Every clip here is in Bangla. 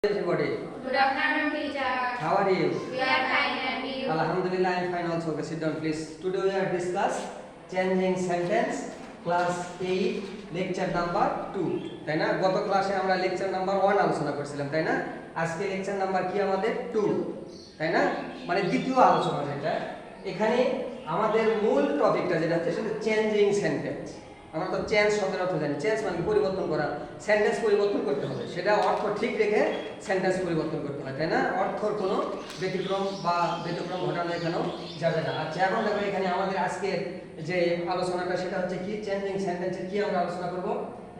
Everybody. Good afternoon, teacher. How are you? We are fine, and you? Alhamdulillah, I am fine also. Okay, sit down, please. Today we are discuss changing sentence, class 8, lecture number 2. তাই না? গত ক্লাসে আমরা লেকচার নাম্বার 1 আলোচনা করছিলাম, তাই না? আজকে লেকচার নাম্বার কি আমাদের 2, তাই না? মানে দ্বিতীয় আলোচনা যেটা। এখানে আমাদের মূল টপিকটা যেটা হচ্ছে সেটা চেঞ্জিং সেন্টেন্স। আমরা তো চেঞ্জ শব্দের অর্থ জানি, চেঞ্জ মানে পরিবর্তন করা, সেন্টেন্স পরিবর্তন করতে হবে, সেটা অর্থ ঠিক রেখে সেন্টেন্স পরিবর্তন করতে হয়, তাই না? অর্থর কোনো ব্যতিক্রম ঘটানো এখানেও যাবে না। আচ্ছা, এখন দেখো এখানে আমাদের আজকের যে আলোচনাটা সেটা হচ্ছে কি, চেঞ্জিং সেন্টেন্সের কি আমরা আলোচনা করব,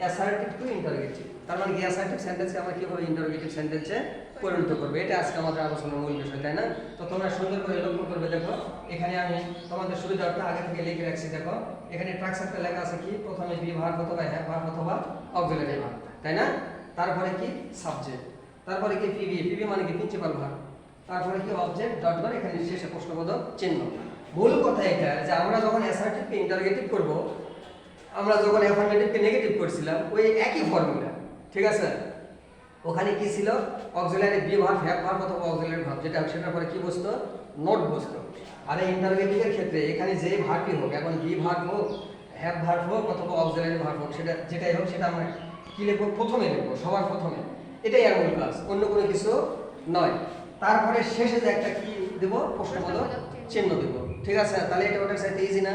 অ্যাসার্টিভ টু ইন্টারোগেটিভ। তার মানে কি অ্যাসার্টিভ সেন্টেন্সকে আমরা কিভাবে ইন্টারোগেটিভ সেন্টেন্সে পরিণত করবো, এটা আজকে আমাদের আলোচনার মূল বিষয়, তাই না? তো তোমরা সুন্দর করে লক্ষ্য করবে, দেখো এখানে আমি তোমাদের সুবিধার্থে আগে থেকে লিখে রাখছি। দেখো এখানে স্ট্রাকচারটা লেখা আছে কি, প্রথমে বি ভার্ব অথবা হ্যাভ ভার্ব অথবা অক্সিলারি ভার্ব, তাই না? তারপরে কি সাবজেক্ট, তারপরে কি পিভি মানে কি প্রিন্সিপাল ভার্ব, তারপরে কি অবজেক্ট ডট ডট, এখানে শেষে প্রশ্নবোধক চিহ্ন। ভুল কথা এটা যে আমরা যখন অ্যাসার্টিভকে ইন্টারোগেটিভ করব, আমরা যখন অ্যাফার্মেটিভকে নেগেটিভ করছিলাম ওই একই ফর্মুলা, ঠিক আছে? ওখানে কি ছিল, auxiliary be verb have verb অথবা অক্সিলারি ভার্ব, যেটা সেটার পরে কি বসতো, নোট বসতো। আর এই ইন্টারোগেটিভের ক্ষেত্রে এখানে যে ভার্বই হোক, এখন বি ভার্ব হোক, হ্যাভ ভার্ব হোক অথবা অক্সিলারি ভার্ব হোক, সেটা যেটাই হোক সেটা আমরা কি লিখবো, প্রথমে লিখবো, সবার প্রথমে। এটাই আর মূল কাজ, অন্য কোনো কিছু নয়। তারপরে শেষে যে একটা কি দেবো, প্রশ্নবোধক চিহ্ন দেবো, ঠিক আছে? তাহলে এটা ওটার সাথে ইজি না,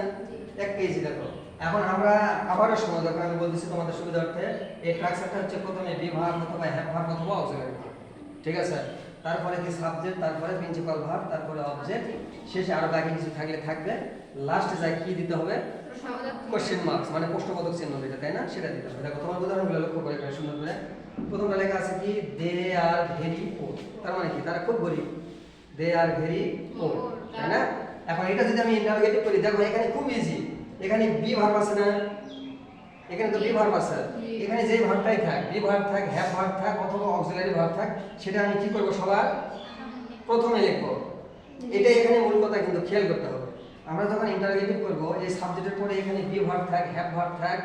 একটা ইজি। দেখো এখন আমরা আবারও সময়, যখন আমি বলতেছি তোমাদের সুবিধার্থে, এই স্ট্রাকচারটা হচ্ছে প্রথমে বি ভার্ব অথবা হ্যাভ ভার্ব অথবা অক্সিলারি ভার্ব, ঠিক আছে? তারপরে কি সাবজেক্ট, তারপরে প্রিন্সিপাল ভার্ব, তারপরে অবজেক্ট, শেষে আরো বাকি কিছু থাকলে থাকবে, লাস্টে যাই কি দিতে হবে, কোশ্চেন মার্কস মানে প্রশ্নবোধক চিহ্ন যেটা, তাই না? সেটা দিতে হবে। দেখো তোমার উদাহরণগুলো লক্ষ্য করে এখানে সুন্দর করে। প্রথমটা লেখা আছে কি, দে আর ভেরি পোর, তার মানে কি, তারা খুব গরিব, দে আর ভেরি পোর, তাই না? এখন এটা যদি আমি ইন্টারোগেটিভ করি, দেখো এখানে খুব ইজি, এখানে বি ভার্ব আছে না, এখানে তো বি ভার্ব আছে, এখানে যে ভার্বটাই থাক, বি ভার্ব থাক, হ্যাভ ভার্ব থাক অথবা অক্সিলারি ভার্ব থাক, সেটা আমি কি করব, সবার প্রথমে লিখবো। এটা এখানে মূল কথা কিন্তু খেয়াল করতে হবে। আমরা যখন ইন্টারোগেটিভ করব, এই সাবজেক্টের পরে এখানে বি ভার্ব থাক, হ্যাভ ভার্ব থাক,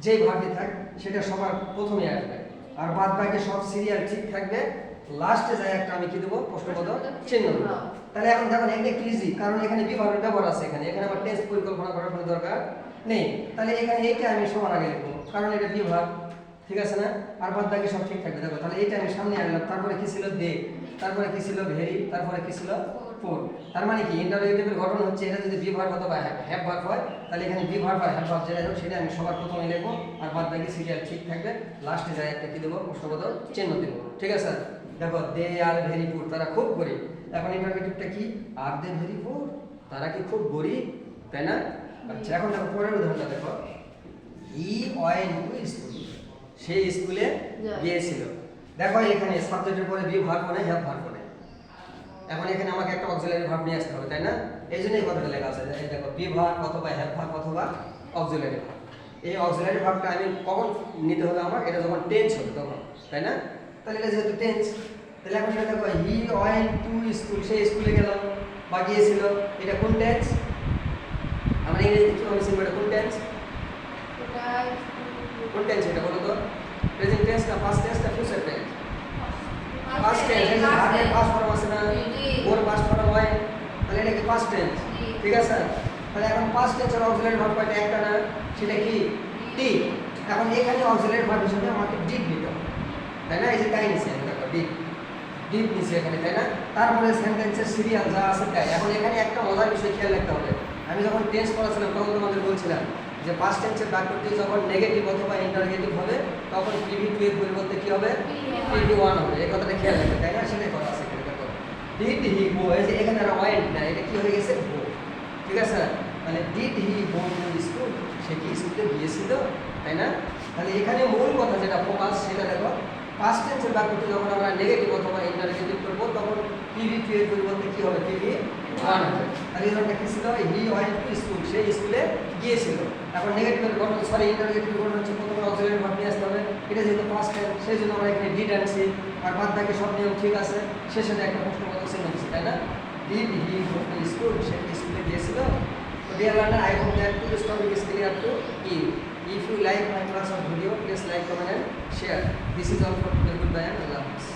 যেই ভার্বই থাক সেটা সবার প্রথমে আসবে, আর বাদ বাকি সব সিরিয়াল ঠিক থাকবে। লাস্টে যায় একটা আমি কি দেবো, প্রশ্নবোধক চিহ্ন দেবো। তাহলে এখন দেখুন এটা একটু ইজি, কারণ এখানে বি ভার্বের ব্যবহার আছে, এখানে আমার টেস্ট পরিকল্পনা করার কোনো দরকার নেই। তাহলে এখানে এইটা আমি সবার আগে লিখবো, কারণ এটা বি ভার্ব, ঠিক আছে না? আর বাদ বাকি সব ঠিক থাকবে। দেখো তাহলে এইটা আমি সামনে আনলাম, তারপরে কি ছিল দে, তারপরে কি ছিল ভেরি, তারপরে কি ছিল পোর। তার মানে কি, ইন্টারোগেটিভের ঘটনা হচ্ছে এটা যদি বি ভার্ব অথবা হ্যাভ ভার্ব হয়, তাহলে এখানে বি ভার্ব আর হ্যাভ ভার্ব যেটা হোক সেটা আমি সবার প্রথমে লিখবো, আর বাদ বাকি সিরিয়াল ঠিক থাকবে। লাস্টে যায় একটা কি দেবো, প্রশ্নবোধক চিহ্ন দেবো, ঠিক আছে? দেখো দে আর ভেরি পুর, তারা খুব গরিব। এখন ইন্টারোগেটিভটা কি, আর দে ভেরি পুর, তারা কি খুব গরিব, তাই না? আচ্ছা, এখন দেখো পরের উদাহরণটা দেখো, হি ওয়েন্ট টু স্কুল, সে স্কুলে গিয়েছিল। দেখো এখানে সাবজেক্টের পরে বি ভার্ব মানে হ্যাভ ভার্ব মানে, এখন এখানে আমাকে একটা অক্সিলারি ভার্ব নিয়ে আসতে হবে, তাই না? এই জন্য এই কথাটা লেখা আছে, দেখো বি ভার্ব অথবা হ্যাভ ভার্ব অথবা অক্সিলারি ভার্ব। এই অক্সিলারি ভার্বটা আমি কখন নিতে হবে, আমার এটা যখন টেন্স হবে তখন, তাই না? তাহলে এটা যেহেতু টেন্স, তাহলে এখন সেটা দেখো হি ওয়েন্ট টু স্কুল, সে স্কুলে গেল বা গিয়েছিল, এটা কোন টেন্স? আমরা ইংরেজিতে কিভাবে শিখবো, এটা কোন টেন্স? কোন টেন্স এটা বলো তো? প্রেজেন্ট টেন্স না পাস্ট টেন্স না ফিউচার টেন্স? Past tense. এই যে ভার্বের পাস্ট ফর্ম আছে না, ওর পাস্ট ফর্ম হয়, তাহলে এটা কি পাস্ট টেন্স, ঠিক আছে? তাহলে এখন পাস্ট টেন্সের অক্সিলারি ভার্ব কয়টা, একটা না, সেটা কি ডি। এখন এখানে অক্সিলারি ভার্ব হিসেবে আমাকে ডিড নিতে হবে, তাই না? এই যে তাই নিছে, দেখো ডিড, ডিড নিছে এখানে, তাই না? তারপরে সেন্টেন্সের সিরিয়াল যা আছে তাই। এখন এখানে একটা মজার বিষয় খেয়াল রাখতে হবে, আমি যখন টেন্স পড়াছিলাম তখন তোমাদের বলছিলাম যে পাস্ট টেন্সের বাক্যটি যখন নেগেটিভ অথবা ইন্টারোগেটিভ হবে তখন পিভি টু এর পরিবর্তে কি হবে, পিভি ওয়ান হবে। এই কথাটা খেয়াল রাখবে, তাই না? সেটাই কথা আছে এখানে। দেখো ডিড হি গো, এই যে এখানে আর ওয়েন্ট না, এটা কি হয়ে গেছে, গো, ঠিক আছে? মানে did he go to school, সে কি স্কুলে গিয়েছিল, তাই না? তাহলে এখানে মূল কথা যেটা ফোকাস সেটা দেখো, পাস্ট টেন্সের বাক্যটি যখন আমরা নেগেটিভ অথবা ইন্টারোগেটিভ করব তখন পিভি টু এর পরিবর্তে কি হবে, পিভি ওয়ান হবে। তাহলে এটা কি ছিল, হি ওয়েন্ট টু স্কুল, সে স্কুলে গিয়েছিল। এখন নেগেটিভের ঘটনা, সরি ইন্টারোগেটিভের ঘটনা হচ্ছে প্রথমে অক্সিলারি ভার্ব নিয়ে আসতে হবে, এটা যেহেতু পাস্ট টেন্স সেই জন্য আমরা এখানে ডিড আনছি, আর বাদ বাকি সব নিয়ম ঠিক আছে। শেষে একটা প্রশ্নবোধক চিহ্ন দিচ্ছি, তাই না? Did he go to school, সে স্কুলে গিয়েছিল। তো dear learner, I hope that this topic is clear to you. If you like my class or video, please like, comment and share. This is all for today. Goodbye and Allah Hafiz.